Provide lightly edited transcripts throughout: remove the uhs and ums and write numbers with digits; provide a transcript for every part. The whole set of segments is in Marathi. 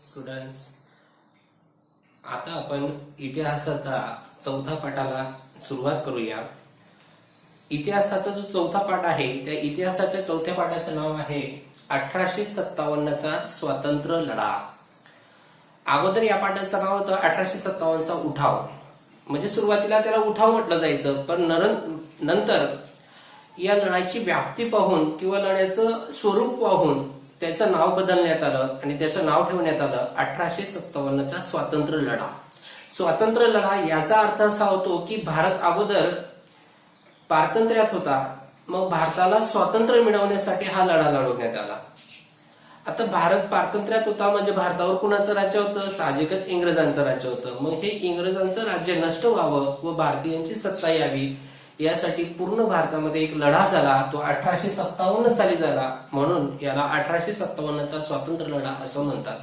स्टुडंट्स, आता आपण इतिहासाचा चौथा पाठाला सुरुवात करूया. इतिहासाचा जो चौथा पाठ आहे त्या इतिहासाच्या चौथ्या पाठाचं नाव आहे 1857चा स्वातंत्र्य लढा. अगोदर या पाठाचं नाव होतं 1857चा उठाव. म्हणजे सुरुवातीला त्याला उठाव म्हटलं जायचं, पण नंतर या लढाईची व्याप्ती पाहून किंवा लढ्याचं स्वरूप पाहून त्याचं नाव बदलण्यात आलं आणि त्याचं नाव ठेवण्यात आलं 1857चा स्वातंत्र्य लढा. स्वातंत्र्य लढा याचा अर्थ असा होतो की भारत अगोदर पारतंत्र्यात होता, मग भारताला स्वातंत्र्य मिळवण्यासाठी हा लढा लढवण्यात आला. आता भारत पारतंत्र्यात होता म्हणजे भारतावर कुणाचं राज्य होतं? साहजिकच इंग्रजांचं राज्य होतं. मग हे इंग्रजांचं राज्य नष्ट व्हावं व भारतीयांची सत्ता यावी यासाठी पूर्ण भारतामध्ये एक लढा झाला. तो 1857 साली झाला, म्हणून याला 1857चा स्वातंत्र्य लढा असं म्हणतात.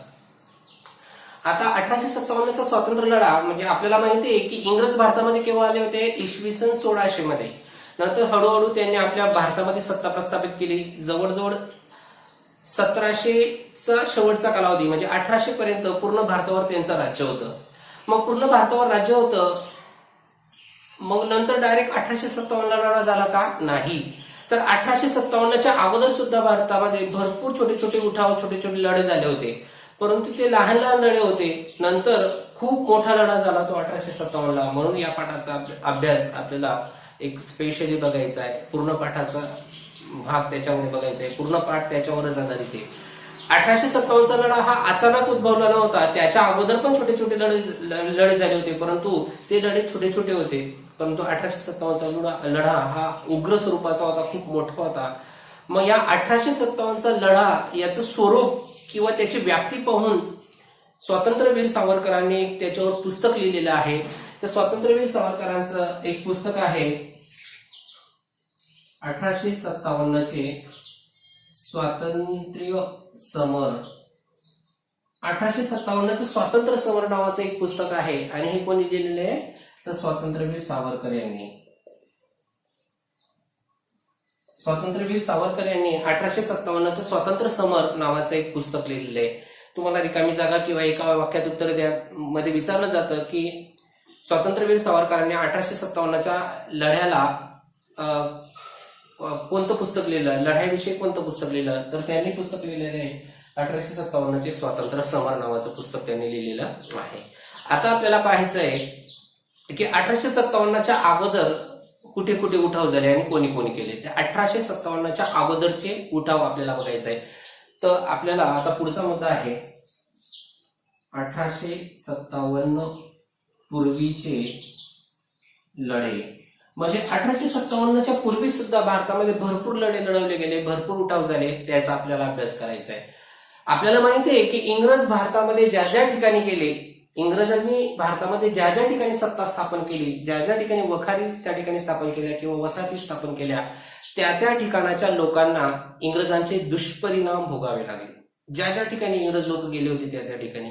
आता 1857चा स्वातंत्र्य लढा म्हणजे आपल्याला माहिती आहे की इंग्रज भारतामध्ये केव्हा आले होते? इसवी सन 1600 मध्ये. नंतर हळूहळू त्यांनी आपल्या भारतामध्ये सत्ता प्रस्थापित केली. जवळजवळ 1700चा शेवटचा कालावधी म्हणजे 1800 पर्यंत पूर्ण भारतावर त्यांचं राज्य होतं. मग पूर्ण भारतावर राज्य होतं, मग नंतर डायरेक्ट 1857ला लढा झाला का? नाही. तर 1857च्या अगोदर सुद्धा भारतामध्ये भरपूर छोटे छोटे उठाव, छोटे छोटे लढे झाले होते, परंतु ते लहान लहान लढे होते. नंतर खूप मोठा लढा झाला तो 1857ला. म्हणून या पाठाचा अभ्यास आपल्याला एक स्पेशली बघायचा आहे. पूर्ण पाठाचा भाग त्याच्यामध्ये बघायचा आहे. पूर्ण पाठ त्याच्यावरच आधारित आहे. 1857चा लढा हा अचानक उद्भवला नव्हता. त्याच्या अगोदर पण छोटे छोटे लढे झाले होते, परंतु ते लढे छोटे छोटे होते. परंतु 1857चा लढा हा उग्र स्वरूपाचा होता, खूप मोठा होता. मग या 1857चा लढा याचं स्वरूप किंवा त्याची व्याप्ती पाहून स्वातंत्र्यवीर सावरकरांनी त्याच्यावर पुस्तक लिहिलेलं आहे. त्या स्वातंत्र्यवीर सावरकरांचं एक पुस्तक आहे 1857चे स्वातंत्र्य समर. 1857चे स्वातंत्र्य समर नावाचं एक पुस्तक आहे आणि हे कोणी लिहिलेले आहे? तर स्वातंत्र्यवीर सावरकर यांनी. स्वातंत्र्यवीर सावरकर यांनी 1857चं स्वातंत्र्य समर नावाचं एक पुस्तक लिहिलेलं आहे. तुम्हाला रिकामी जागा किंवा एका वाक्यात उत्तर द्या मध्ये विचारलं जातं की स्वातंत्र्यवीर सावरकरांनी 1857च्या लढ्याला कोणतं पुस्तक लिहिलं, लढ्याविषयी कोणतं पुस्तक लिहिलं? तर त्यांनी पुस्तक लिहिलेलं आहे 1857चे स्वातंत्र्य समर नावाचं पुस्तक त्यांनी लिहिलेलं आहे. आता आपल्याला पाहायचं आहे की 1857च्या अगोदर कुठे कुठे उठाव झाले आणि कोणी कोणी केले. ते 1857च्या अगोदरचे उठाव आपल्याला बघायचे आहे. तर आपल्याला आता पुढचा मुद्दा आहे 1857 पूर्वीचे लढे. म्हणजे 1857च्या पूर्वी सुद्धा भारतामध्ये भरपूर लढे लढवले गेले, भरपूर उठाव झाले, त्याचा आपल्याला अभ्यास करायचा आहे. आपल्याला माहिती आहे की इंग्रज भारतामध्ये ज्या ज्या ठिकाणी गेले, इंग्रजांनी भारतामध्ये ज्या ज्या ठिकाणी सत्ता स्थापन केली, ज्या ज्या ठिकाणी वखारी त्या ठिकाणी स्थापन केल्या किंवा वसाहती स्थापन केल्या, त्या त्या ठिकाणाच्या लोकांना इंग्रजांचे दुष्परिणाम भोगावे लागले. ज्या ज्या ठिकाणी इंग्रज लोक गेले होते त्या त्या ठिकाणी.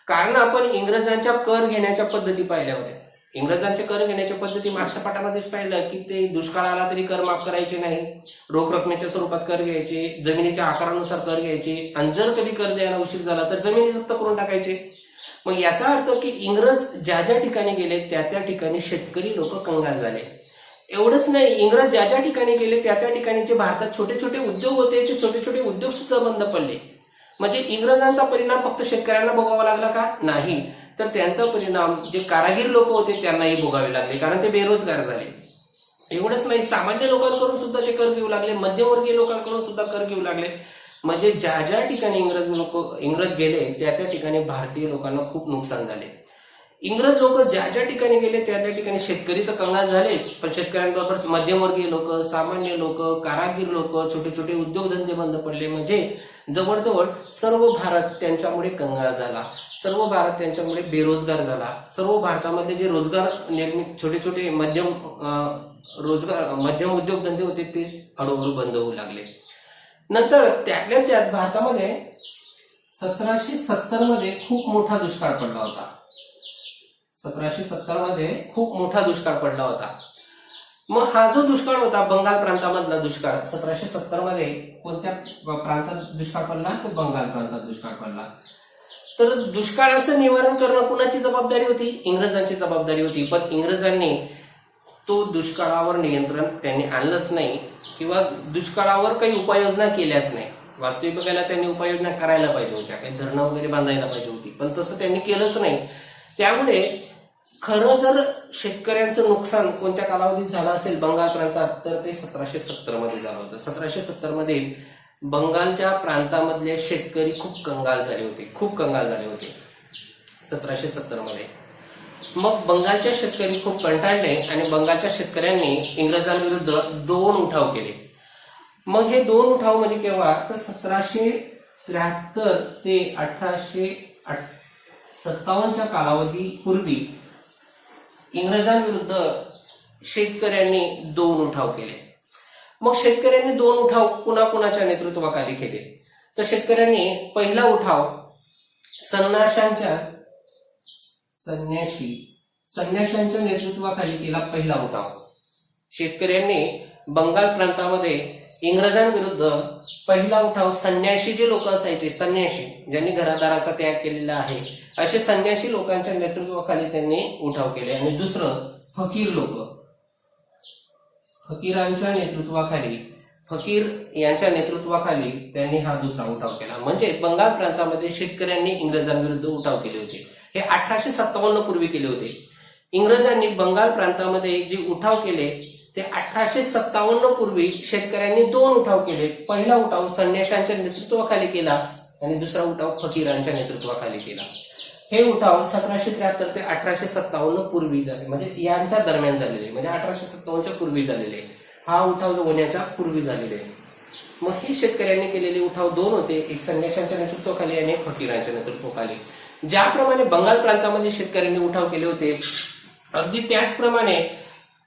कारण आपण इंग्रजांच्या कर घेण्याच्या पद्धती पाहिल्या होत्या. इंग्रजांच्या कर घेण्याच्या पद्धती मागच्या पाठामध्येच पाहिलं की ते दुष्काळ आला तरी कर माफ करायचे नाही, रोख रकमेच्या स्वरूपात कर घ्यायचे, जमिनीच्या आकारानुसार कर घ्यायचे, आणि जर कधी कर द्यायला उशीर झाला तर जमिनी जप्त करून टाकायचे. मग याचा अर्थ की इंग्रज ज्या ज्या ठिकाणी गेले त्या त्या ठिकाणी शेतकरी लोक कंगाल झाले. एवढंच नाही, इंग्रज ज्या ज्या ठिकाणी गेले त्या त्या ठिकाणी जे भारतात छोटे छोटे उद्योग होते ते छोटे छोटे उद्योग सुद्धा बंद पडले. म्हणजे इंग्रजांचा परिणाम फक्त शेतकऱ्यांना भोगावा लागला का? नाही, तर त्यांचा परिणाम जे कारागीर लोक होते त्यांनाही भोगावे लागले, कारण ते बेरोजगार झाले. एवढंच नाही, सामान्य लोकांकडून सुद्धा ते कर घेऊ लागले, मध्यमवर्गीय लोकांकडून सुद्धा कर घेऊ लागले. म्हणजे ज्या ज्या ठिकाणी इंग्रज गेले त्या त्या ठिकाणी भारतीय लोकांना खूप नुकसान झाले. इंग्रज लोक ज्या ज्या ठिकाणी गेले त्या त्या ठिकाणी शेतकरी तर कंगाल झालेच, पण शेतकऱ्यांबरोबर मध्यमवर्गीय लोक, सामान्य लोक, कारागीर लोक, छोटे छोटे उद्योगधंदे बंद पडले. म्हणजे जवळजवळ सर्व भारत त्यांच्यामुळे कंगाल झाला, सर्व भारत त्यांच्यामुळे बेरोजगार झाला. सर्व भारतामधले जे रोजगार निर्मित छोटे छोटे मध्यम उद्योगधंदे होते ते हळूहळू बंद होऊ लागले. नंतर त्यातल्या त्यात भारतामध्ये 1770 मध्ये खूप मोठा दुष्काळ पडला होता. 1770 मध्ये खूप मोठा दुष्काळ पडला होता. मग हा जो दुष्काळ होता बंगाल प्रांतामधला दुष्काळ 1770 मध्ये कोणत्या प्रांतात दुष्काळ पडला? तर बंगाल प्रांतात दुष्काळ पडला. तर दुष्काळाचं निवारण करणं कुणाची जबाबदारी होती? इंग्रजांची जबाबदारी होती. पण इंग्रजांनी तो दुष्काळावर नियंत्रण त्यांनी आणलंच नाही किंवा दुष्काळावर काही उपाययोजना केल्याच नाही. वास्तविक बघायला त्यांनी उपाययोजना करायला पाहिजे होत्या, काही धरणं वगैरे बांधायला पाहिजे होती, पण तसं त्यांनी केलंच नाही. त्यामुळे खरं जर शेतकऱ्यांचं नुकसान कोणत्या कालावधीत झालं असेल बंगाल प्रांतात, तर ते 1770 मध्ये झालं होतं. 1770 मध्ये बंगालच्या प्रांतामधले शेतकरी खूप कंगाल झाले होते 1770 मध्ये. मग बंगालच्या शेतकरी खूप कंटाळले आणि बंगालच्या शेतकऱ्यांनी इंग्रजांविरुद्ध 2 उठाव केले. मग हे 2 उठाव म्हणजे केव्हा? तर 1773 ते 1857च्या कालावधीपूर्वी इंग्रजांविरुद्ध शेतकऱ्यांनी 2 उठाव केले. मग शेतकऱ्यांनी 2 उठाव कुणाकुणाच्या नेतृत्वाखाली केले? तर शेतकऱ्यांनी पहिला उठाव संन्याशांच्या नेतृत्वाखाली केला. पहिला उठाव शेतकऱ्यांनी बंगाल प्रांतामध्ये इंग्रजांविरुद्ध पहिला उठाव संन्याशी जे लोक असायचे, संन्याशी ज्यांनी घरादाराचा त्याग केलेला आहे, असे संन्याशी लोकांच्या नेतृत्वाखाली त्यांनी उठाव केले. आणि दुसरं फकीर यांच्या नेतृत्वाखाली त्यांनी हा दुसरा उठाव केला. म्हणजे बंगाल प्रांतामध्ये शेतकऱ्यांनी इंग्रजांविरुद्ध उठाव केले होते. हे 1857 पूर्वी केले होते. इंग्रजांनी बंगाल प्रांतामध्ये जे उठाव केले ते 1857 पूर्वी शेतकऱ्यांनी 2 उठाव केले. पहिला उठाव संन्याशांच्या नेतृत्वाखाली केला आणि दुसरा उठाव फकीरांच्या नेतृत्वाखाली केला. हे उठाव 1773 ते 1857 पूर्वी झाले, म्हणजे यांच्या दरम्यान झालेले, म्हणजे 1857च्या पूर्वी झालेले. हा उठाव होण्याच्या पूर्वी झालेले. मग हे शेतकऱ्यांनी केलेले उठाव 2 होते, एक संन्याशांच्या नेतृत्वाखाली आणि एक फकीरांच्या नेतृत्वाखाली. ज्याप्रमाणे बंगाल प्रांतामध्ये शेतकऱ्यांनी उठाव केले होते, अगदी त्याचप्रमाणे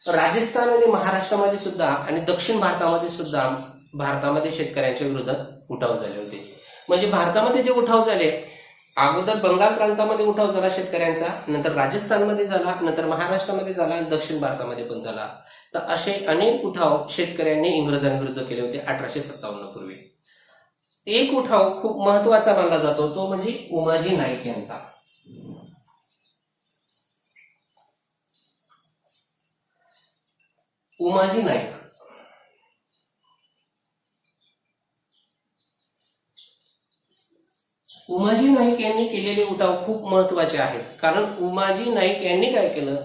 राजस्थान आणि महाराष्ट्रामध्ये सुद्धा आणि दक्षिण भारतामध्ये सुद्धा भारतामध्ये शेतकऱ्यांच्या विरोधात उठाव झाले होते. म्हणजे भारतामध्ये जे उठाव झाले, अगोदर बंगाल प्रांतामध्ये उठाव झाला शेतकऱ्यांचा, नंतर राजस्थानमध्ये झाला, नंतर महाराष्ट्रामध्ये झाला आणि दक्षिण भारतामध्ये पण झाला. तर असे अनेक उठाव शेतकऱ्यांनी इंग्रजांविरुद्ध केले होते 1857 पूर्वी. एक उठाव खूप महत्वाचा मानला जातो, तो म्हणजे उमाजी नाईक यांचा. उमाजी नाईक यांनी केलेले उठाव खूप महत्वाचे आहेत. कारण उमाजी नाईक यांनी काय केलं,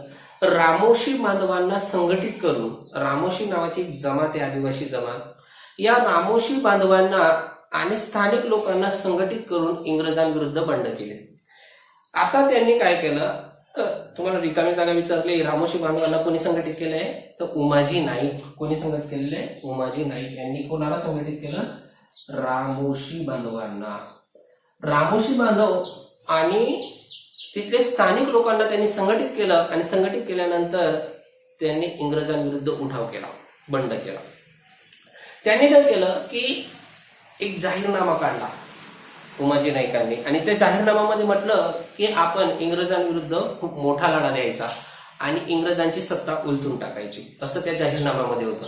रामोशी बांधवांना संघटित करून, रामोशी नावाची एक जमात आहे, आदिवासी जमात, या रामोशी बांधवांना आणि स्थानिक लोकांना संघटित करून इंग्रजांविरुद्ध बंड केले. आता त्यांनी काय केलं, तुम्हाला रिकामी जागा विचारली, रामोशी बांधवांना कोणी संघटित केलंय, तर उमाजी नाईक. कोणी संघटित केलेलं आहे? उमाजी नाईक यांनी. कोणाला संघटित केलं? रामोशी बांधवांना. रामोशी बांधव आणि तिथले स्थानिक लोकांना त्यांनी संघटित केलं आणि संघटित केल्यानंतर त्यांनी इंग्रजांविरुद्ध उठाव केला, बंड केला. त्यांनी काय केलं की एक जाहीरनामा काढला उमाजी नाईकांनी, आणि त्या जाहीरनाम्यामध्ये म्हटलं की आपण इंग्रजांविरुद्ध खूप मोठा लढा द्यायचा आणि इंग्रजांची सत्ता उलटून टाकायची, असं त्या जाहीरनाम्यामध्ये होतं.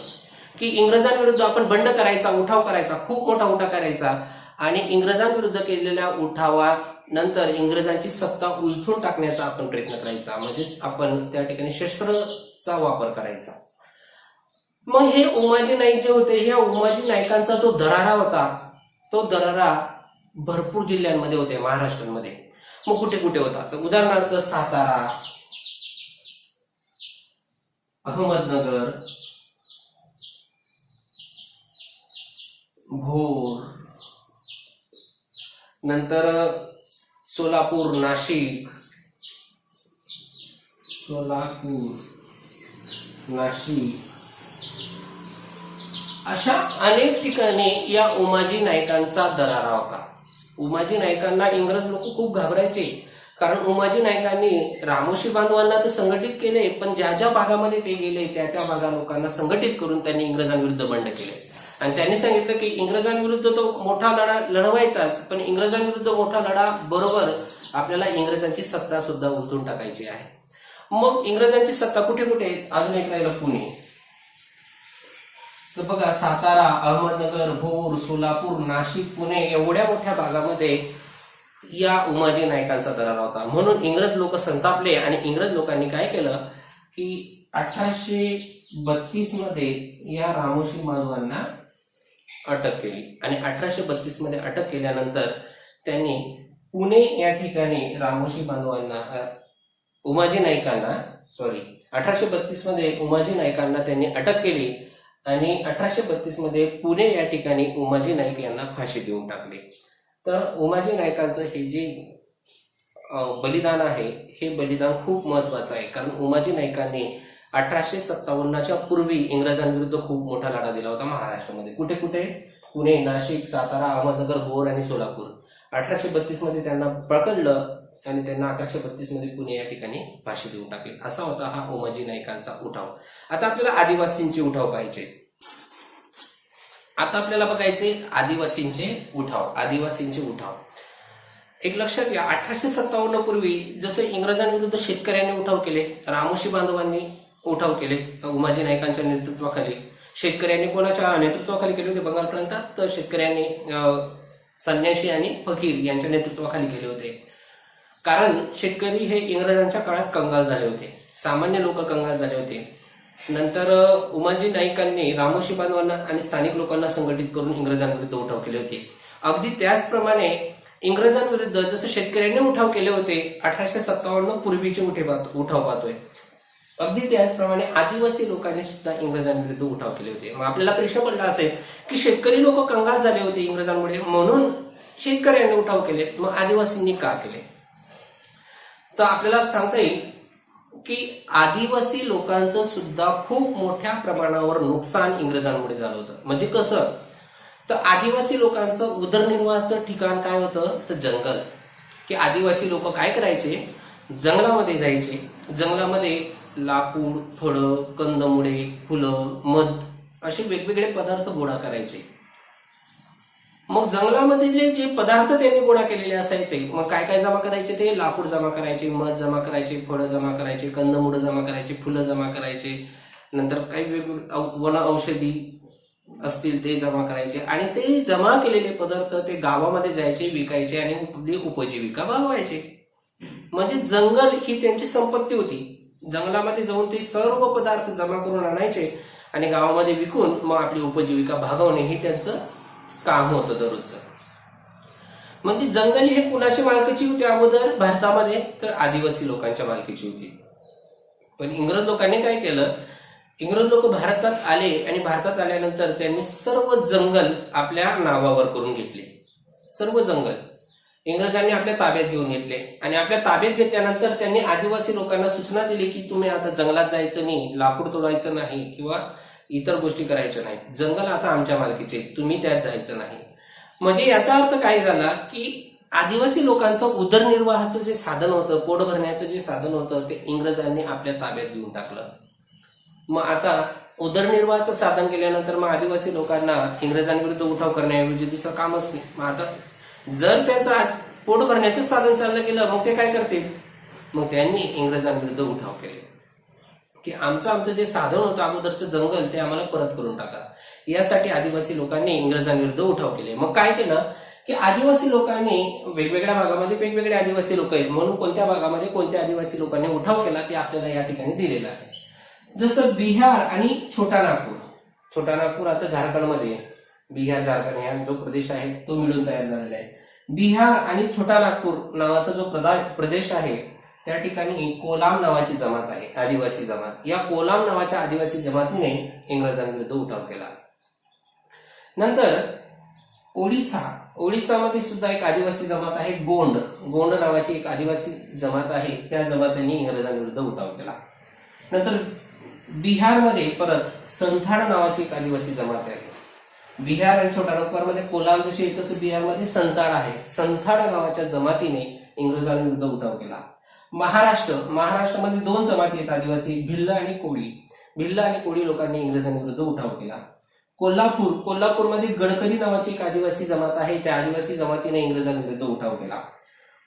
की इंग्रजांविरुद्ध आपण बंड करायचा, उठाव करायचा, खूप मोठा उठाव करायचा आणि इंग्रजांविरुद्ध केलेल्या उठावानंतर इंग्रजांची सत्ता उलटून टाकण्याचा आपण प्रयत्न करायचा, म्हणजेच आपण त्या ठिकाणी शस्त्राचा वापर करायचा. मग हे उमाजी नाईक जे होते, या उमाजी नाईकांचा जो दरारा होता, तो दरारा भरपूर जिल्ह्यांमध्ये होते महाराष्ट्रामध्ये. मग कुठे कुठे होता, तर उदाहरणार्थ सातारा, अहमदनगर, भोर, नंतर सोलापूर, नाशिक, अशा अनेक ठिकाणी या उमाजी नाईकांचा दरारा होता. उमाजी नाईकांना इंग्रज लोक खूप घाबरायचे, कारण उमाजी नाईकांनी रामोशी बांधवांना तर संघटित केले, पण ज्या ज्या भागामध्ये ते गेले त्या त्या भागा लोकांना संघटित करून त्यांनी इंग्रजांविरुद्ध बंड केले. आणि त्यांनी सांगितलं की इंग्रजांविरुद्ध तो मोठा लढा लढवायचाच, पण इंग्रजांविरुद्ध मोठा लढा बरोबर आपल्याला इंग्रजांची सत्ता सुद्धा उलटून टाकायची आहे. मग इंग्रजांची सत्ता कुठे कुठे? अजून एक राहिलं पुणे. तर बघा, सातारा, अहमदनगर, भोर, सोलापूर, नाशिक, पुणे एवढ्या मोठ्या भागामध्ये या उमाजी नायकांचा दरारा होता. म्हणून इंग्रज लोक संतापले आणि इंग्रज लोकांनी काय केलं की 1832 मध्ये या रामोशी बांधवांना अटक केली. आणि 1832 मध्ये अटक केल्यानंतर त्यांनी पुणे या ठिकाणी रामोशी बांधवांना 1832 मध्ये उमाजी नायकांना त्यांनी अटक केली आणि 1832 मध्ये पुणे या ठिकाणी उमाजी नाईक यांना फाशी देऊन टाकले. तर उमाजी नायकांचं हे जे बलिदान आहे हे बलिदान खूप महत्वाचं आहे. कारण उमाजी नायकांनी 1857च्या पूर्वी इंग्रजांविरुद्ध खूप मोठा लढा दिला होता महाराष्ट्रामध्ये. कुठे कुठे? पुणे, नाशिक, सातारा, अहमदनगर, भोर आणि सोलापूर. 1832 मध्ये त्यांना पकडलं आणि त्यांना 1832 मध्ये पुणे या ठिकाणी फाशी देऊन टाकली. असा होता हा उमाजी नायकांचा उठाव. आता आपल्याला आदिवासींचे उठाव पाहिजे. आता आपल्याला बघायचे आदिवासींचे उठाव. एक लक्षात घ्या, 1857 पूर्वी जसे इंग्रजांविरुद्ध शेतकऱ्यांनी उठाव केले, रामोशी बांधवांनी उठाव केले उमाजी नायकांच्या नेतृत्वाखाली. शेतकऱ्यांनी कोणाच्या नेतृत्वाखाली केले होते बंगाल प्रांतात? तर शेतकऱ्यांनी संन्याशी आणि फकीर यांच्या नेतृत्वाखाली केले होते. कारण शेतकरी हे इंग्रजांच्या काळात कंगाल झाले होते, सामान्य लोक कंगाल झाले होते. नंतर उमाजी नाईकांनी रामोशी बांधवांना आणि स्थानिक लोकांना संघटित करून इंग्रजांविरुद्ध उठाव केले होते. अगदी त्याचप्रमाणे इंग्रजांविरुद्ध जसं शेतकऱ्यांनी उठाव केले होते 1857 पूर्वीचे उठाव पाहतोय, अगदी त्याचप्रमाणे आदिवासी लोकांनी सुद्धा इंग्रजांविरुद्ध उठाव केले होते. मग आपल्याला प्रश्न पडला असेल की शेतकरी लोक कंगाल झाले होते इंग्रजांमुळे म्हणून शेतकऱ्यांनी उठाव केले, मग आदिवासींनी का केले? तर आपल्याला सांगता येईल की आदिवासी लोकांचं सुद्धा खूप मोठ्या प्रमाणावर नुकसान इंग्रजांमुळे झालं होतं. म्हणजे कसं? तर आदिवासी लोकांचं उदरनिर्वाहाचं ठिकाण काय होतं? तर जंगल. की आदिवासी लोक काय करायचे? जंगलामध्ये जायचे. जंगलामध्ये लाकूड, फळं, कंदमुळे, फुलं, मध असे वेगवेगळे पदार्थ गोळा करायचे. मग जंगलामध्ये जे पदार्थ त्यांनी गोळा केलेले असायचे, मग काय काय जमा करायचे? ते लाकूड जमा करायचे, मध जमा करायचे, फळं जमा करायचे, कंदमुळं जमा करायचे, फुलं जमा करायचे, नंतर काही वेगवेगळे वन औषधी असतील ते जमा करायचे. आणि ते जमा केलेले पदार्थ ते गावामध्ये जायचे, विकायचे आणि आपली उपजीविका भागवायचे. म्हणजे जंगल ही त्यांची संपत्ती होती. जंगलामध्ये जाऊन ते सर्व पदार्थ जमा करून आणायचे आणि गावामध्ये विकून मग आपली उपजीविका भागवणे हे त्यांचं काम होतं दररोजचं. मग ती जंगल हे कुणाची मालकीची होती अगोदर भारतामध्ये? तर आदिवासी लोकांच्या मालकीची होती. पण इंग्रज लोकांनी काय केलं? इंग्रज लोक भारतात आले आणि भारतात आल्यानंतर त्यांनी सर्व जंगल आपल्या नावावर करून घेतले. सर्व जंगल इंग्रजांनी आपल्या ताब्यात घेऊन घेतले आणि आपल्या ताब्यात घेतल्यानंतर त्यांनी आदिवासी लोकांना सूचना दिली की तुम्ही आता जंगलात जायचं नाही, लाकूड तोडायचं नाही किंवा इतर गोष्टी करायच्या नाही. जंगल आता आमच्या मालकीचे, तुम्ही त्यात जायचं नाही. म्हणजे याचा अर्थ काय झाला की आदिवासी लोकांचं उदरनिर्वाहाचं जे साधन होतं, पोट भरण्याचं जे साधन होतं, ते इंग्रजांनी आपल्या ताब्यात घेऊन टाकलं. मग आता उदरनिर्वाहाचं साधन केल्यानंतर मग आदिवासी लोकांना इंग्रजांविरुद्ध उठाव करण्याऐवजी दुसरं कामच नाही. मग आता जर त्यांचं पोट भरण्याचं साधन चाललं गेलं मग ते काय करतील? मग त्यांनी इंग्रजांविरुद्ध उठाव केले की आमचं जे साधन होतं अगोदरचं जंगल ते आम्हाला परत करून टाका. यासाठी आदिवासी लोकांनी इंग्रजांविरुद्ध उठाव केले. मग काय केलं की आदिवासी लोकांनी वेगवेगळ्या भागामध्ये वेगवेगळे आदिवासी लोक आहेत म्हणून कोणत्या भागामध्ये कोणत्या आदिवासी लोकांनी उठाव केला ते आपल्याला या ठिकाणी दिलेलं आहे. जसं बिहार आणि छोटा नागपूर आता झारखंडमध्ये, बिहार झारखंड या जो प्रदेश आहे तो मिळून तयार झालेला आहे. बिहार आणि छोटा नागपूर नावाचा जो प्रदेश आहे त्या ठिकाणी कोलाम नावाची जमात आहे, आदिवासी जमात. या कोलाम नावाच्या आदिवासी जमातीने इंग्रजांविरुद्ध उठाव केला. नंतर ओडिसामध्ये सुद्धा एक आदिवासी जमात आहे, गोंड नावाची एक आदिवासी जमात आहे, त्या जमातीने इंग्रजांविरुद्ध उठाव केला. नंतर बिहारमध्ये परत संथाळ नावाची एक आदिवासी जमात आहे. बिहार आणि छोटा नागपूरमध्ये कोलाम जशी आहे तसं बिहारमध्ये संथाळ आहे. संथाळ नावाच्या जमातीने इंग्रजांविरुद्ध उठाव केला. महाराष्ट्रामध्ये दोन जमाती आहेत आदिवासी, भिल्ल आणि कोळी लोकांनी इंग्रजांविरुद्ध उठाव केला. कोल्हापूरमध्ये गडकरी नावाची एक आदिवासी जमात आहे, त्या आदिवासी जमातीने इंग्रजांविरुद्ध उठाव केला.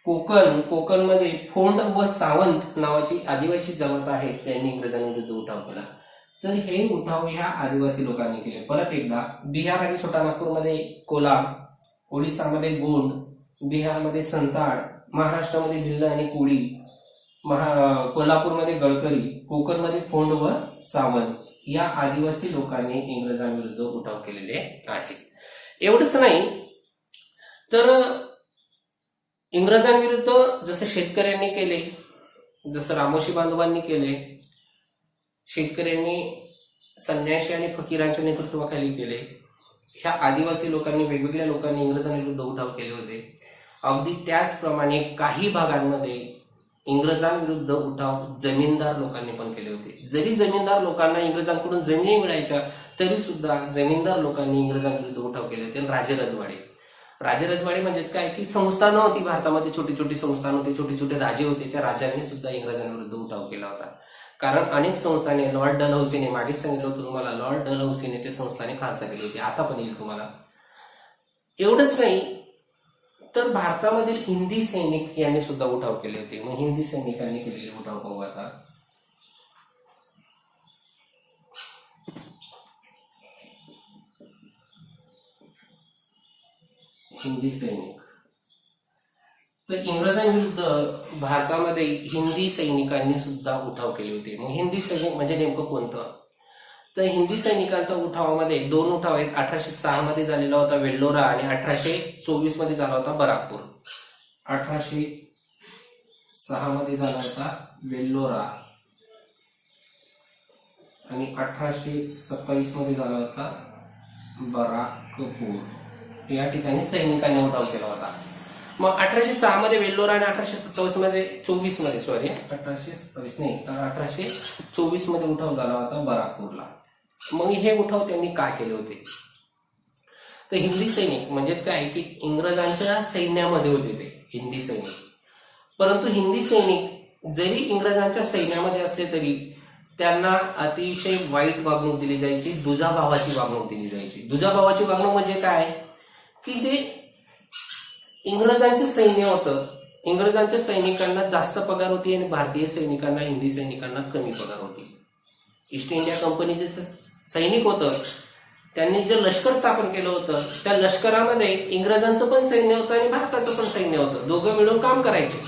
कोकणमध्ये फोंड व सावंत नावाची आदिवासी जमात आहे, त्यांनी इंग्रजांविरुद्ध उठाव केला. तर हे उठाव ह्या आदिवासी लोकांनी केले. परत एकदा बिहार आणि छोटा नागपूरमध्ये कोलाम, ओडिसामध्ये गोंड, बिहारमध्ये संताड, महाराष्ट्रामध्ये भिल्ल आणि कोळी, कोल्हापूरमध्ये गळकरी, कोकणमध्ये फोंड व सावंत या आदिवासी लोकांनी इंग्रजांविरुद्ध उठाव केलेले आहेत. एवढंच नाही तर इंग्रजांविरुद्ध जसं शेतकऱ्यांनी केले, जसं रामोशी बांधवांनी केले, शेतकऱ्यांनी संन्याशी आणि फकीरांच्या नेतृत्वाखाली केले, ह्या आदिवासी लोकांनी, वेगवेगळ्या लोकांनी इंग्रजांविरुद्ध उठाव केले होते. अगदी त्याचप्रमाणे काही भागांमध्ये इंग्रजांविरुद्ध उठाव जमीनदार लोकांनी पण केले होते. जरी जमीनदार लोकांना इंग्रजांकडून जमिनी मिळायच्या तरी सुद्धा जमीनदार लोकांनी इंग्रजांविरुद्ध उठाव केले होते. राजेरजवाडे म्हणजेच काय की संस्थानं होती भारतामध्ये, छोटी छोटी संस्थान होते, छोटे छोटे राजे होते, त्या राजांनी सुद्धा इंग्रजांविरुद्ध उठाव केला होता. कारण अनेक संस्थाने, लॉर्ड डलहौसीने, मागेच सांगितलं होतं तुम्हाला, लॉर्ड डलहौसीने ते संस्थाने खालसा केली होती. आता पण येईल तुम्हाला. एवढंच नाही तर भारतामधील हिंदी सैनिक यांनी सुद्धा उठाव केले होते. मग हिंदी सैनिकांनी केलेले उठाव पाहू आता. हिंदी सैनिक, तर इंग्रजांविरुद्ध भारतामध्ये हिंदी सैनिकांनी सुद्धा उठाव केले होते. मग हिंदी सैनिक म्हणजे नेमकं कोणतं? तर हिंदी सैनिकांच्या उठावामध्ये दोन उठाव आहेत. 1806 मध्ये झालेला होता वेल्लोरा आणि 1824 मध्ये झाला होता बराकपूर. 1806 मध्ये झाला होता वेल्लोरा आणि 1827 मध्ये झाला होता बराकपूर. या ठिकाणी सैनिकांनी उठाव केला होता. मग 1806 मध्ये वेल्लोरा आणि 1827 मध्ये 1824 मध्ये उठाव झाला होता बराकपूरला. मग हे उठाव त्यांनी का केले होते? तर हिंदी सैनिक म्हणजेच काय की इंग्रजांच्या सैन्यामध्ये होते ते हिंदी सैनिक. परंतु हिंदी सैनिक जरी इंग्रजांच्या सैन्यामध्ये असले तरी त्यांना अतिशय वाईट वागणूक दिली जायची, दुजाभावाची वागणूक दिली जायची. दुजाभावाची वागणूक म्हणजे काय की जे इंग्रजांचे सैन्य होतं, इंग्रजांच्या सैनिकांना जास्त पगार होती आणि भारतीय सैनिकांना, हिंदी सैनिकांना कमी पगार होती. ईस्ट इंडिया कंपनीचे सैनिक होतं, त्यांनी जे लष्कर स्थापन केलं होतं त्या लष्करामध्ये इंग्रजांचं पण सैन्य होतं आणि भारताचं पण सैन्य होतं. दोघं मिळून काम करायचे.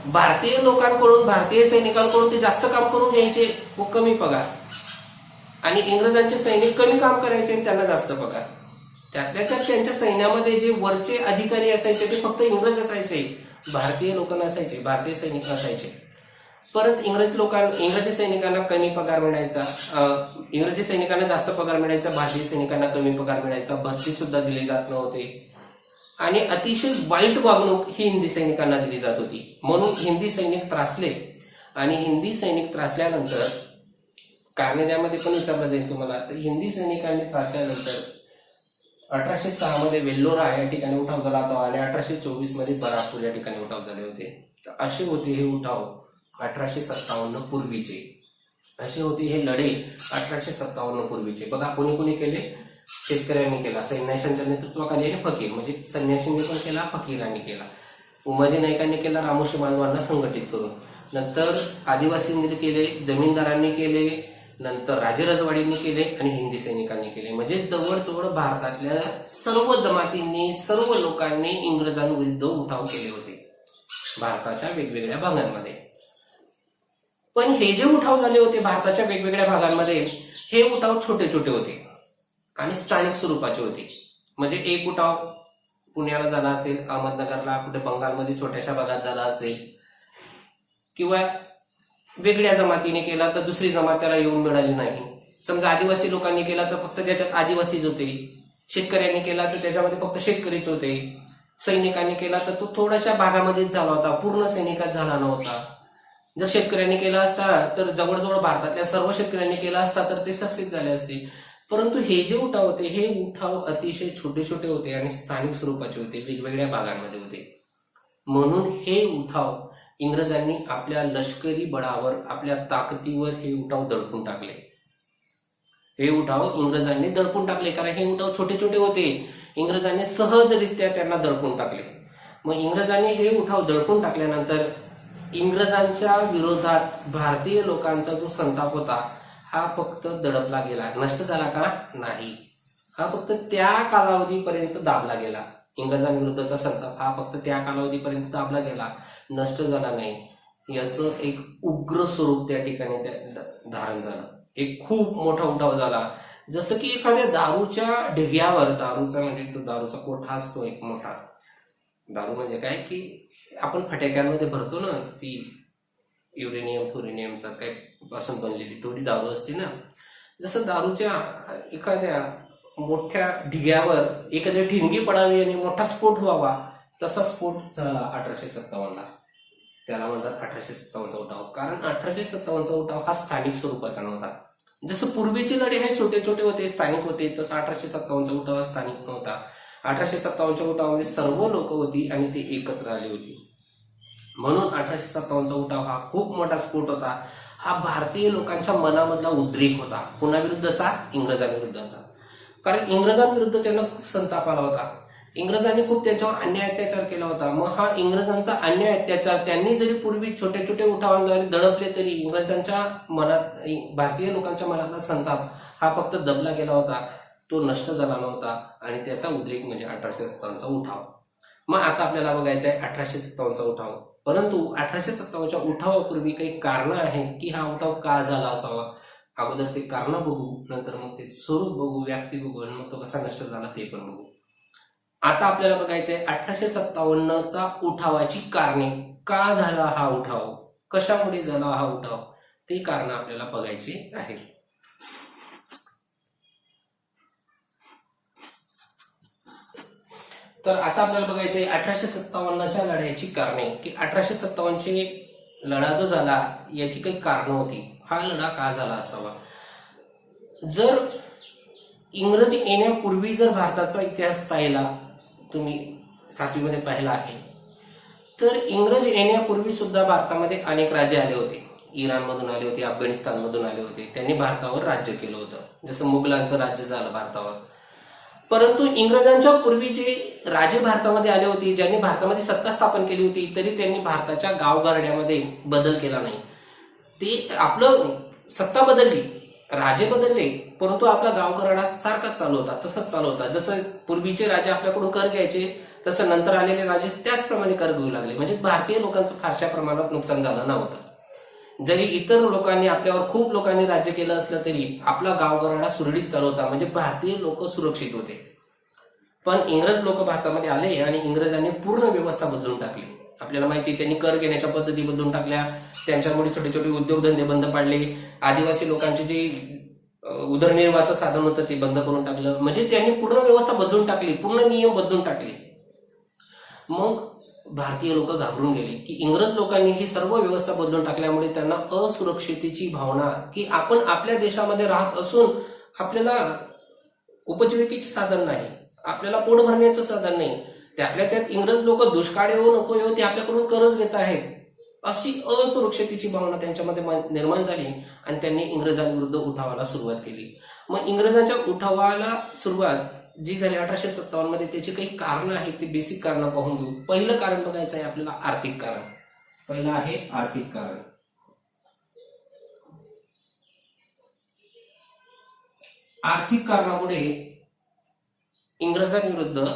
भारतीय लोकांकडून, भारतीय सैनिकांकडून ते जास्त काम करून घ्यायचे व कमी पगार, आणि इंग्रजांचे सैनिक कमी काम करायचे आणि त्यांना जास्त पगार. त्यातल्या त्यात त्यांच्या सैन्यामध्ये जे वरचे अधिकारी असायचे ते फक्त इंग्रज असायचे, भारतीय लोक नसायचे, भारतीय सैनिक नसायचे. परत इंग्रजी सैनिकांना कमी पगार मिळायचा, इंग्रजी सैनिकांना जास्त पगार मिळायचा, भारतीय सैनिकांना कमी पगार मिळायचा, भरती सुद्धा दिली जात नव्हते आणि अतिशय वाईट वागणूक ही हिंदी सैनिकांना दिली जात होती. म्हणून हिंदी सैनिक त्रासले आणि हिंदी सैनिक त्रासल्यानंतर कारणे पण विचारलं जाईल तुम्हाला. तर हिंदी सैनिकांनी त्रासल्यानंतर 1806 मध्ये वेल्लोरा या ठिकाणी उठाव झाला होता आणि 1824 मध्ये बराकपूर या ठिकाणी उठाव झाले होते. तर असे होते हे उठाव 1857 पूर्वीचे. असे होते हे लढे 1857 पूर्वीचे. बघा कोणी कोणी केले? शेतकऱ्यांनी केला, संन्याशांच्या नेतृत्वाखाली आणि फकीर म्हणजे संन्याशींनी पण केला, फकीरांनी केला, उमाजी नाईकांनी केला रामोशी बांधवांना संघटित करून, नंतर आदिवासींनी केले, जमीनदारांनी केले, नंतर राजेरजवाडींनी केले आणि हिंदी सैनिकांनी केले. म्हणजे जवळजवळ भारतातल्या सर्व जमातींनी, सर्व लोकांनी इंग्रजांविरुद्ध उठाव केले होते भारताच्या वेगवेगळ्या भागांमध्ये. पण हे जे उठाव झाले होते भारताच्या वेगवेगळ्या भागांमध्ये, हे उठाव छोटे छोटे होते आणि स्थानिक स्वरूपाचे होते. म्हणजे एक उठाव पुण्याला झाला असेल, अहमदनगरला, कुठे बंगालमध्ये छोट्याशा भागात झाला असेल, किंवा वेगळ्या जमातीने केला तर दुसरी जमात त्याला येऊन मिळाली नाही. समजा आदिवासी लोकांनी केला तर फक्त त्याच्यात आदिवासीच होते, शेतकऱ्यांनी केला तर त्याच्यामध्ये फक्त शेतकरीच होते, सैनिकांनी केला तर तो थोड्याशा भागामध्येच झाला होता, पूर्ण सैनिकात झाला नव्हता. जर शेतकऱ्यांनी केला असता तर जवळजवळ भारतातल्या सर्व शेतकऱ्यांनी केला असता तर ते सक्सेस झाले असते. परंतु हे जे उठाव होते हे उठाव अतिशय छोटे छोटे होते आणि स्थानिक स्वरूपाचे होते, वेगवेगळ्या भागांमध्ये होते. म्हणून हे उठाव इंग्रजांनी आपल्या लष्करी बळावर, आपल्या ताकदीवर हे उठाव दडपून टाकले. हे उठाव इंग्रजांनी दडपून टाकले कारण हे उठाव छोटे छोटे होते. इंग्रजांनी सहजरित्या त्यांना दडपून टाकले. मग इंग्रजांनी हे उठाव दडपून टाकल्यानंतर इंग्रजांच्या विरोधात भारतीय लोकांचा जो संताप होता हा फक्त दडपला गेला, नष्ट झाला का? नाही. हा फक्त त्या कालावधीपर्यंत दाबला गेला. इंग्रजांविरुद्धचा संताप हा फक्त त्या कालावधीपर्यंत दाबला गेला, नष्ट झाला नाही, याचं एक उग्र स्वरूप त्या ठिकाणी धारण झालं. एक खूप मोठा उठाव झाला. जसं की एखाद्या दारूच्या ढिग्यावर, दारूचा म्हणजे तो दारूचा कोठा असतो एक मोठा. दारू म्हणजे काय की आपण फटाक्यांमध्ये भरतो ना, ती युरेनियम थोरिनियमचा काय पासून बनलेली थोडी दारू असते ना, जसं दारूच्या एखाद्या मोठ्या ढिग्यावर एखादी ठिणगी पडावी आणि मोठा स्फोट व्हावा, तसा स्फोट झाला 1857ला. त्याला म्हणतात 1857चा उठाव. कारण 1857चा उठाव हा स्थानिक स्वरूपाचा नव्हता. जसं पूर्वीचे लढे हे छोटे छोटे होते, स्थानिक होते, तसं 1857चा उठाव हा स्थानिक नव्हता. 1857च्या उठावामध्ये सर्व लोक होती आणि ते एकत्र आली होती. म्हणून 1857चा उठाव हा खूप मोठा स्फोट होता. हा भारतीय लोकांच्या मनामधला उद्रेक होता. कुणाविरुद्धचा? इंग्रजांविरुद्धचा. कारण इंग्रजांविरुद्ध त्यांना खूप संताप आला होता. इंग्रजांनी खूप त्यांच्यावर अन्याय अत्याचार केला होता. मग हा इंग्रजांचा अन्याय अत्याचार, त्यांनी जरी पूर्वी छोटे छोटे उठावांद्वारे दडपले तरी इंग्रजांच्या मनात, भारतीय लोकांच्या मनातला संताप हा फक्त दबला गेला होता, तो नष्ट झाला नव्हता. आणि त्याचा उद्रेक म्हणजे 1857चा उठाव. मग आता आपल्याला बघायचं आहे 1857चा उठाव. परंतु 1857च्या उठावापूर्वी काही कारणं आहेत की हा उठाव का झाला असावा. अगोदर ते कारणं बघू, नंतर मग ते स्वरूप बघू, व्याप्ती बघू, आणि मग तो कसा नष्ट झाला ते पण बघू. आता आपल्याला बघायचंय 1857चा उठावाची कारणे. का झाला हा उठाव, कशामुळे झाला हा उठाव, ते कारण आपल्याला बघायचे आहे. तर आता आपल्याला बघायचंय 1857च्या लढ्याची कारणे, की 1857चे लढा जो झाला याची काही कारणं होती. हा लढा का झाला असावा. जर इंग्रज येण्यापूर्वी जर भारताचा इतिहास पाहिला, तुम्ही 7वीमध्ये पाहिला आहे, तर इंग्रज येण्यापूर्वी सुद्धा भारतामध्ये अनेक राजे आले होते. इराणमधून आले होते, अफगाणिस्तानमधून आले होते. त्यांनी भारतावर राज्य केलं होतं. जसं मुघलांचं राज्य झालं भारतावर. परंतु इंग्रजांच्या पूर्वी जे राजे भारतामध्ये आले होते, ज्यांनी भारतामध्ये सत्ता स्थापन केली होती, तरी त्यांनी भारताच्या गावगारड्यामध्ये बदल केला नाही. ते आपलं सत्ता बदलली, राजे बदलले, परंतु आपला गावगारडा सारखाच चालू होता, तसंच चालू होता. जसं पूर्वीचे राजे आपल्याकडून कर घ्यायचे, तसं नंतर आलेले राजे त्याचप्रमाणे कर घेऊ लागले. म्हणजे भारतीय लोकांचं फारशा प्रमाणात नुकसान झालं नव्हतं. जरी इतर लोकांनी, आपल्यावर खूप लोकांनी राज्य केलं असलं तरी आपला गावगारडा सुरळीत चालू होता. म्हणजे भारतीय लोक सुरक्षित होते. पण इंग्रज लोक भारतामध्ये आले आणि इंग्रजांनी पूर्ण व्यवस्था बदलून टाकली. आपल्याला माहिती, त्यांनी कर घेण्याच्या पद्धती बदलून टाकल्या. त्यांच्यामुळे छोटे छोटे उद्योगधंदे बंद पाडले. आदिवासी लोकांचे जे उदरनिर्वाहाचं साधन होतं ते बंद करून टाकलं. म्हणजे त्यांनी पूर्ण व्यवस्था बदलून टाकली, पूर्ण नियम बदलून टाकले. मग भारतीय लोक घाबरून गेले की इंग्रज लोकांनी ही सर्व व्यवस्था बदलून टाकल्यामुळे त्यांना असुरक्षिततेची भावना, की आपण आपल्या देशामध्ये राहत असून आपल्याला उपजीविकेचे साधन नाही, आपल्याला पोट भरण्याचं साधन नाही, त्यातल्या त्यात इंग्रज लोक दुष्काळ येऊ नको येऊ ते आपल्याकडून कर्ज घेत आहेत, अशी असुरक्षिततेची भावना त्यांच्यामध्ये निर्माण झाली आणि त्यांनी इंग्रजांविरुद्ध उठावाला सुरुवात केली. मग इंग्रजांच्या उठावाला सुरुवात जी झाली 1857 मध्ये, त्याची काही कारणं आहेत, ते बेसिक कारणं पाहून घेऊ. पहिलं कारण बघायचं आहे आपल्याला आर्थिक कारण. पहिलं आहे आर्थिक कारण. आर्थिक कारणामुळे इंग्रजांविरुद्ध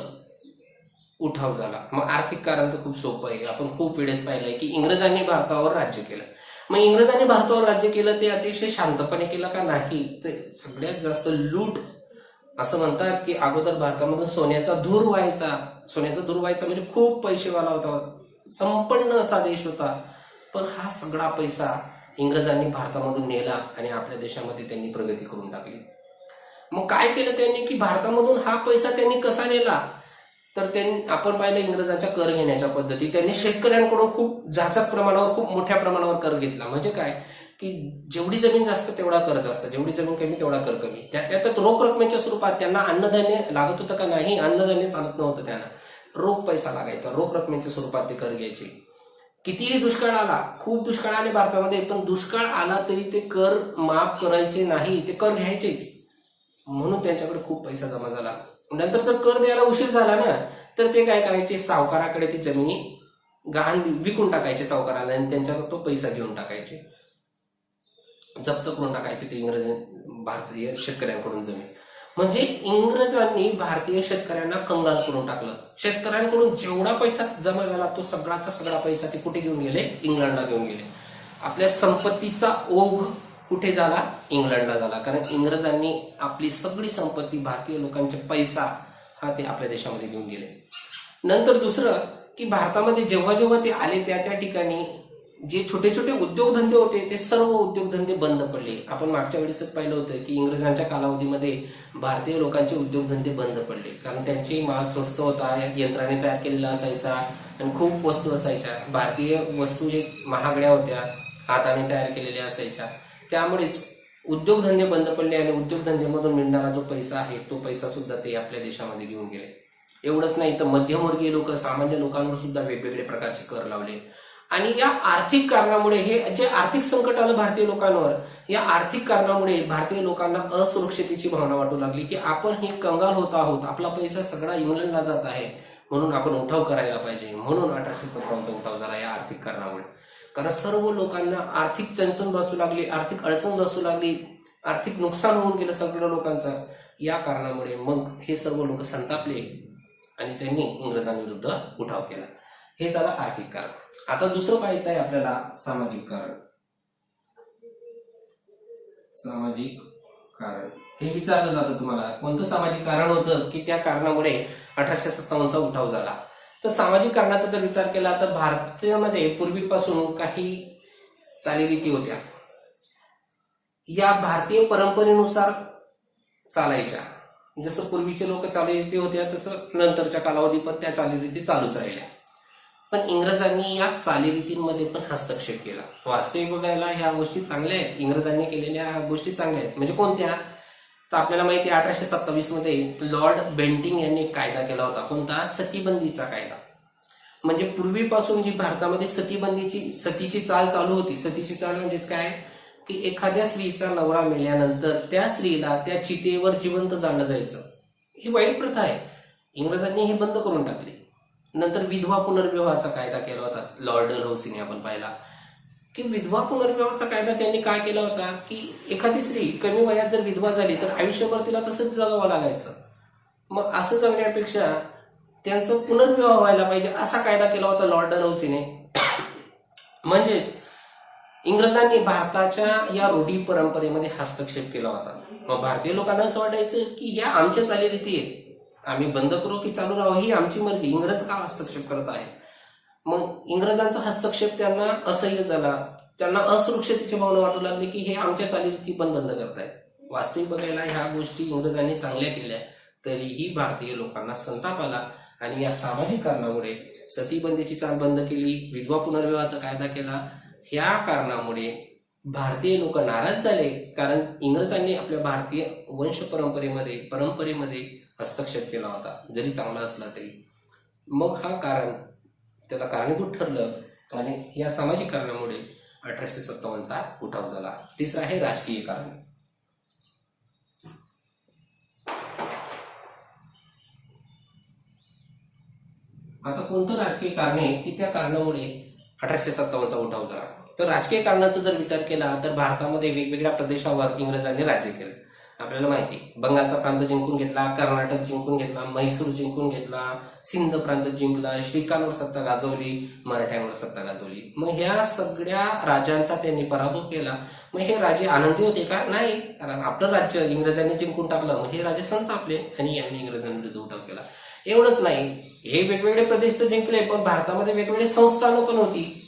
उठाव झाला. मग आर्थिक कारण तर खूप सोपं आहे, आपण खूप वेळेस पाहिलंय की इंग्रजांनी भारतावर राज्य केलं. मग इंग्रजांनी भारतावर राज्य केलं ते अतिशय शांतपणे केलं का? नाही, ते सगळ्यात जास्त लूट. असं म्हणतात की अगोदर भारतामधून सोन्याचा धूर व्हायचा. सोन्याचा धूर व्हायचा म्हणजे खूप पैसेवाला होता, संपन्न असा देश होता. पण हा सगळा पैसा इंग्रजांनी भारतामधून नेला आणि आपल्या देशामध्ये त्यांनी प्रगती करून टाकली. मग काय केलं त्यांनी की भारतामधून हा पैसा त्यांनी कसा नेला, तर त्यांनी, आपण पाहिलं इंग्रजांच्या कर घेण्याच्या पद्धती. त्यांनी शेतकऱ्यांकडून खूप जास्त प्रमाणावर, खूप मोठ्या प्रमाणावर कर घेतला. म्हणजे काय की जेवढी जमीन जास्त तेवढा कर जास्त, जेवढी जमीन कमी तेवढा कर कमी. त्यात रोख रकमेच्या स्वरूपात. त्यांना अन्नधान्य लागत होतं का? नाही, अन्नधान्य चालत नव्हतं त्यांना, रोख पैसा लागायचा, रोख रकमेच्या स्वरूपात ते कर घ्यायचे. कितीही दुष्काळ आला, खूप दुष्काळ आले भारतामध्ये, पण दुष्काळ आला तरी ते कर माफ करायचे नाही, ते कर घ्यायचेच. म्हणून त्यांच्याकडे खूप पैसा जमा झाला. नंतर जर कर द्यायला उशीर झाला ना, तर ते काय करायचे, सावकाराकडे ती जमिनी गहाण विकून टाकायचे सावकाराला आणि त्यांच्याकडे तो पैसा घेऊन टाकायचे, जप्त करून टाकायचे ते इंग्रज भारतीय शेतकऱ्यांकडून जमीन. म्हणजे इंग्रजांनी भारतीय शेतकऱ्यांना कंगाल करून टाकलं. शेतकऱ्यांकडून जेवढा पैसा जमा झाला तो सगळाचा सगळा पैसा ते कुठे घेऊन गेले? इंग्लंडला घेऊन गेले. आपल्या संपत्तीचा ओघ कुठे झाला? इंग्लंडला झाला. कारण इंग्रजांनी आपली सगळी संपत्ती, भारतीय लोकांचे पैसा हा ते आपल्या देशामध्ये घेऊन गेले. नंतर दुसरं की भारतामध्ये जेव्हा जेव्हा ते आले त्या ठिकाणी जे छोटे छोटे उद्योगधंदे होते ते सर्व उद्योगधंदे बंद पडले. आपण मागच्या वेळेसच पाहिलं होतं की इंग्रजांच्या कालावधीमध्ये भारतीय लोकांचे उद्योगधंदे बंद पडले. कारण त्यांचे माल स्वस्त होता, यंत्राने तयार केलेला असायचा आणि खूप वस्तू असायच्या. भारतीय वस्तू जे महागड्या होत्या, हाताने तयार केलेल्या असायच्या. त्यामुळेच उद्योगधंदे बंद पडले आणि उद्योगधंद्यामधून मिळणारा जो पैसा आहे तो पैसा सुद्धा ते आपल्या देशामध्ये घेऊन गेले. एवढंच नाही तर मध्यमवर्गीय लोक, सामान्य लोकांवर सुद्धा वेगवेगळे प्रकारचे कर लावले. आणि या आर्थिक कारणामुळे, हे जे आर्थिक संकट आलं भारतीय लोकांवर, या आर्थिक कारणामुळे भारतीय लोकांना असुरक्षिततेची भावना वाटू लागली की आपण हे कंगाल होत आहोत, आपला पैसा सगळा इंग्लंडला जात आहे, म्हणून आपण उठाव करायला पाहिजे. म्हणून 1857 उठाव झाला या आर्थिक कारणामुळे. कारण सर्व लोकांना आर्थिक चणचण बसू लागली, आर्थिक अडचण बसू लागली, आर्थिक नुकसान होऊन गेलं सगळ्या लोकांचं. या कारणामुळे मग हे सर्व लोक संतापले आणि त्यांनी इंग्रजांविरुद्ध उठाव केला. हे झालं आर्थिक कारण. आता दुसरं पाहायचं आहे आपल्याला सामाजिक कारण. सामाजिक कारण हे विचारलं जातं तुम्हाला, कोणतं सामाजिक कारण होतं की त्या कारणामुळे 1857चा उठाव झाला. तर सामाजिक कारणाचा जर विचार केला तर भारतामध्ये पूर्वीपासून काही चालीरीती होत्या, या भारतीय परंपरेनुसार चालायच्या. जसं पूर्वीचे लोक चालीरीती होत्या तसं नंतरच्या कालावधी पण त्या चालीरीती चालूच राहिल्या. पण इंग्रजांनी या चालीरीतींमध्ये पण हस्तक्षेप केला. वास्तविक बघायला ह्या गोष्टी चांगल्या आहेत, इंग्रजांनी केलेल्या ह्या गोष्टी चांगल्या आहेत. म्हणजे कोणत्या? तर आपल्याला माहिती आहे 1827 मध्ये लॉर्ड बेंटिंग यांनी कायदा केला होता. कोणता? सतीबंदीचा कायदा. म्हणजे पूर्वीपासून जी भारतामध्ये सतीची चाल चालू होती. सतीची चाल म्हणजेच काय की एखाद्या स्त्रीचा नवरा मेल्यानंतर त्या स्त्रीला त्या चितेवर जिवंत जाळलं जायचं. ही वाईट प्रथा आहे. इंग्रजांनी हे बंद करून टाकले. नंतर विधवा पुनर्विवाहाचा कायदा केला होता लॉर्ड डलहौसीने. आपण पाहिला की विधवा पुनर्विवाहाचा कायदा त्यांनी काय केला होता की एखादी स्त्री कमी वयात जर विधवा झाली तर आयुष्यभर तिला तसंच जगावं लागायचं. मग असं जगण्यापेक्षा त्यांचा पुनर्विवाह व्हायला पाहिजे असा कायदा केला होता लॉर्ड डलहौसीने. म्हणजेच इंग्रजांनी भारताच्या या रूढी परंपरेमध्ये हस्तक्षेप केला होता. मग भारतीय लोकांना असं वाटायचं की ह्या आमच्या चालीरीती आहेत, आम्ही बंद करू की चालू राहू ही आमची मर्जी, इंग्रज का हस्तक्षेप करत आहे. मग इंग्रजांचा हस्तक्षेप त्यांना असह्य झाला, त्यांना असुरक्षिततेची भावना वाटू लागली की हे आमच्या चालीरीती पण बंद करतायत. वास्तविक बघायला ह्या गोष्टी इंग्रजांनी चांगल्या केल्या तरीही भारतीय लोकांना संताप आला आणि या सामाजिक कारणामुळे सतीबंदीची चाल बंद केली, विधवा पुनर्विवाहाचा कायदा केला. ह्या कारणामुळे भारतीय लोक नाराज झाले, कारण इंग्रजांनी आपल्या भारतीय वंश परंपरेमध्ये हस्तक्षेप केला होता, जरी चांगला असला तरी. मग हा कारण त्याला कारणीभूत ठरलं आणि या सामाजिक कारणामुळे 1857चा उठाव झाला. तिसरा आहे राजकीय कारण. आता कोणतं राजकीय कारण आहे की त्या कारणामुळे 1857चा उठाव झाला? तर राजकीय कारणाचा जर विचार केला तर भारतामध्ये वेगवेगळ्या प्रदेशावर इंग्रजांनी राज्य केलं. आपल्याला माहिती, बंगालचा प्रांत जिंकून घेतला, कर्नाटक जिंकून घेतला, म्हैसूर जिंकून घेतला, सिंध प्रांत जिंकला, श्रीकांवर सत्ता गाजवली, मराठ्यांवर सत्ता गाजवली. मग ह्या सगळ्या राजांचा त्यांनी पराभव केला. मग हे राजे आनंदी होते का? नाही, कारण आपलं राज्य इंग्रजांनी जिंकून टाकलं. मग हे राजे संतापले आणि यांनी इंग्रजांविरुद्ध उठाव केला. एवढंच नाही, हे वेगवेगळे प्रदेश तर जिंकले पण भारतामध्ये वेगवेगळे संस्थानं पण होती,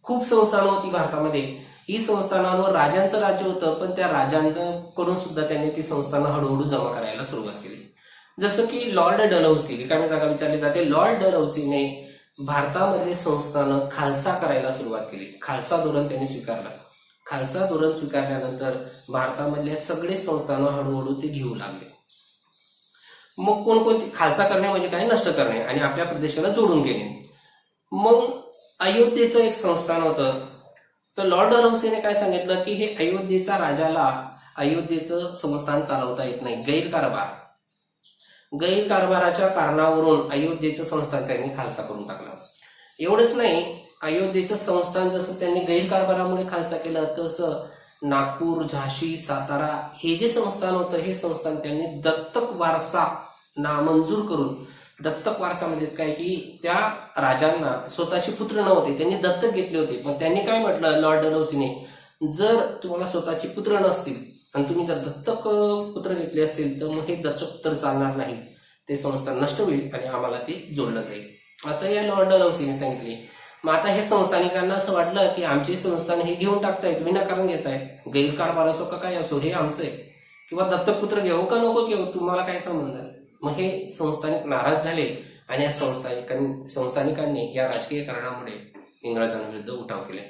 खूप संस्थानं होती भारतामध्ये. ही संस्थानांवर राजांचं राज्य होतं, पण त्या राजांकडून सुद्धा त्यांनी ती संस्थानं हळूहळू जमा करायला सुरुवात केली. जसं की लॉर्ड डलहौसी, रिकामी जागा विचारली जाते, लॉर्ड डलहौसीने भारतामध्ये संस्थानं खालसा करायला सुरुवात केली. खालसा धोरण त्यांनी स्वीकारलं. खालसा धोरण स्वीकारल्यानंतर भारतामधले सगळे संस्थानं हळूहळू ते घेऊ लागले. मग कोणकोणती? खालसा करणे म्हणजे काय? नष्ट करणे आणि आपल्या प्रदेशाला जोडून घेणे. मग अयोध्येचं एक संस्थान होतं. तर लॉर्ड डलहौसीने काय सांगितलं की हे अयोध्येचा राजाला अयोध्येचं संस्थान चालवता येत नाही, गैरकारभाराच्या कारणावरून अयोध्येचं संस्थान त्यांनी खालसा करून टाकलं. एवढंच नाही, अयोध्येचं संस्थान जसं त्यांनी गैरकारभारामुळे खालसा केलं तसं नागपूर, झाशी, सातारा हे जे संस्थान होतं हे संस्थान त्यांनी दत्तक वारसा नामंजूर करून, दत्तक वारसा म्हणजेच काय की त्या राजांना स्वतःचे पुत्र नव्हते, त्यांनी दत्तक घेतले होते. पण त्यांनी काय म्हटलं लॉर्ड डलहौसीने, जर तुम्हाला स्वतःची पुत्र नसतील आणि तुम्ही जर दत्तक पुत्र घेतले असतील तर मग हे दत्तक तर चालणार नाही, ते संस्थान नष्ट होईल आणि आम्हाला ते जोडलं जाईल, असं या लॉर्ड डलहौसीने सांगितले. मग आता हे संस्थानिकांना असं वाटलं की आमचे संस्थान हे घेऊन टाकतायत, विनाकारण घेताय, गैरकारभार असो का काय असो हे आमचं आहे, किंवा दत्तकपुत्र घेऊ का नको घेऊ तुम्हाला काय संबंध आहे. मग हे संस्थानिक नाराज झाले आणि या संस्थानिकांनी या राजकीय कारणामुळे इंग्रजांविरुद्ध उठाव केले.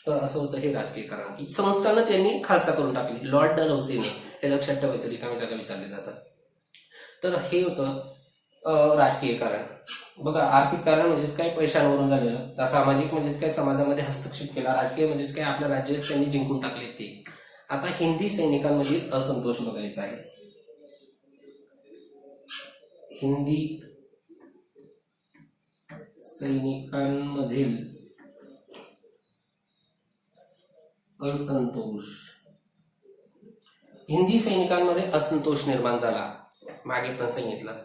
तर असं होतं हे राजकीय कारण की संस्थानं त्यांनी खालसा करून टाकली लॉर्ड डलहौसीने. हे लक्षात ठेवायचं, रिकामी जागा विचारले जातात. तर हे होतं राजकीय कारण. बघा, आर्थिक कारण म्हणजेच काय पैशांवरून झालेलं, तर सामाजिक म्हणजेच काय समाजामध्ये हस्तक्षेप केला, राजकीय म्हणजेच काय आपल्या राज्यात त्यांनी जिंकून टाकले ते. आता हिंदी सैनिकांमधील असंतोष बघायचा आहे. हिंदी सैनिकांमधील असंतोष. हिंदी सैनिकांमध्ये असंतोष निर्माण झाला. मागे पण सांगितलं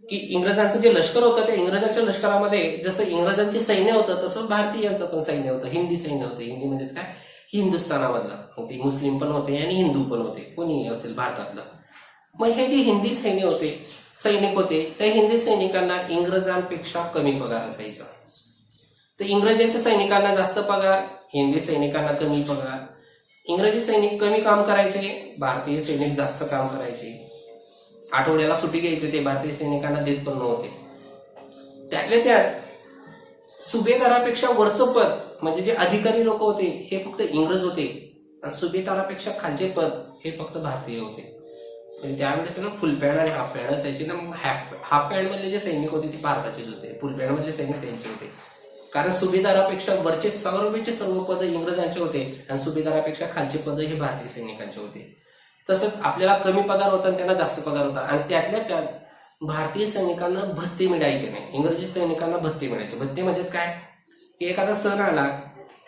की इंग्रजांचं जे लष्कर होतं त्या इंग्रजांच्या लष्करामध्ये जसं इंग्रजांचे सैन्य होतं तसं भारतीयांचं पण सैन्य होतं, हिंदी सैन्य होतं. हिंदी म्हणजेच काय हिंदुस्थानामधलं, ते मुस्लिम पण होते आणि हिंदू पण होते, कोणी असेल भारतातलं. मग हे जे हिंदी सैनिक होते त्या हिंदी सैनिकांना इंग्रजांपेक्षा कमी पगार असायचा. तर इंग्रजांच्या सैनिकांना जास्त पगार, हिंदी सैनिकांना कमी पगार. इंग्रजी सैनिक कमी काम करायचे, भारतीय सैनिक जास्त काम करायचे. आठवड्याला सुट्टी घ्यायची ते भारतीय सैनिकांना देत पण नव्हते. त्यातल्या त्यात सुभेदारापेक्षा वरचं पद म्हणजे जे अधिकारी लोक होते हे फक्त इंग्रज होते आणि सुभेदारापेक्षा खालचे पद हे फक्त भारतीय होते. म्हणजे त्यावेळेस ना फुल पॅन्ट आणि हाफ पॅन्ट असायची ना. मग हाफ पॅन्ट मधले जे सैनिक होते ते भारताचेच होते, फुल पॅन्ट मधले सैनिक त्यांचे होते. कारण सुभेदारापेक्षा वरचे सर्व पद इंग्रजांचे होते आणि सुभेदारापेक्षा खालचे पद हे भारतीय सैनिकांचे होते. तसंच आपल्याला कमी पगार होता आणि त्यांना जास्त पगार होता. आणि त्यातल्या त्यात भारतीय सैनिकांना भत्ते मिळायचे नाही, इंग्रजी सैनिकांना भत्ते मिळायचे. भत्ते म्हणजेच काय की एखादा सण आला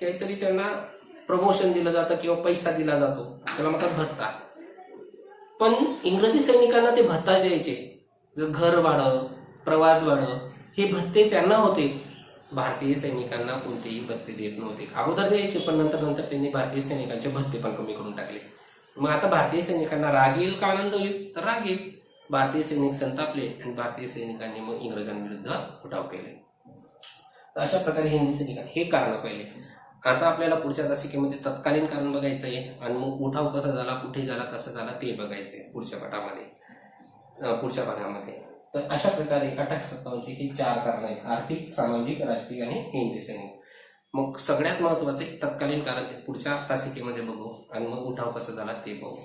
काहीतरी त्यांना प्रमोशन दिलं जातं किंवा पैसा दिला जातो, त्याला म्हणतात भत्ता. पण इंग्रजी सैनिकांना ते भत्ता द्यायचे, जर घर भाडं, प्रवास भाडं, हे भत्ते त्यांना होते. भारतीय सैनिकांना कोणतेही भत्ते देत नव्हते. अगोदर द्यायचे पण नंतर त्यांनी भारतीय सैनिकांचे भत्ते पण कमी करून टाकले. मग आता भारतीय सैनिकांना राग येईल का आनंद होईल, तर राग येईल. भारतीय सैनिक संतापले आणि भारतीय सैनिकांनी मग इंग्रजांविरुद्ध उठाव केले. तर अशा प्रकारे हिंदी सैनिकांना हे कारण पहिले. आता आपल्याला पुढच्या तासिकेमध्ये तत्कालीन कारण बघायचं आहे आणि मग उठाव कसा झाला, कुठे झाला, कसा झाला ते बघायचंय पुढच्या पुढच्या भागामध्ये. तर अशा प्रकारे 1857 ही 4 कारण आहेत: आर्थिक, सामाजिक, राजकीय आणि हिंदी सैनिक. मग सगळ्यात महत्वाचे तत्कालीन कारण पुढच्या तासिकेमध्ये बघू आणि मग उठाव कसा झाला ते बघू.